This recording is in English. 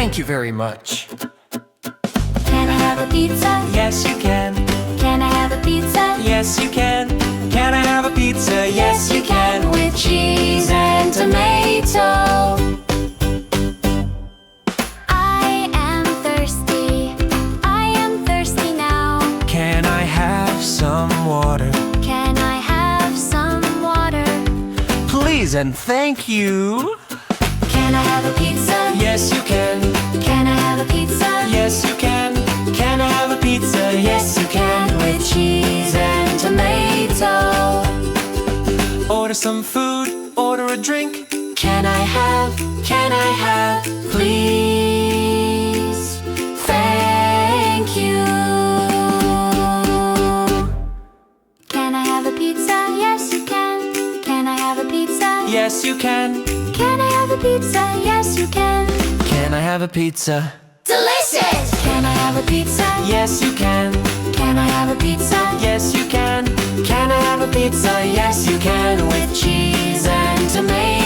Thank you very much. Can I have a pizza? Yes, you can. Can I have a pizza? Yes, you can. Can I have a pizza? Yes, you can. With cheese and tomato. I am thirsty. I am thirsty now. Can I have some water? Can I have some water? Please and thank you. Can I have a pizza? Yes, you can. Can I have a pizza? Yes, you can. Can I have a pizza? Yes, you can. With cheese and tomato. Order some food, order a drink. Can I have, please? Thank you. Can I have a pizza? Yes, you can. Can I have a pizza? Yes, you can. Can I have a pizza? Yes, you can. Can I have a pizza? Delicious! Can I have a pizza? Yes, you can. Can I have a pizza? Yes, you can. Can I have a pizza? Yes, you can. With cheese and tomato.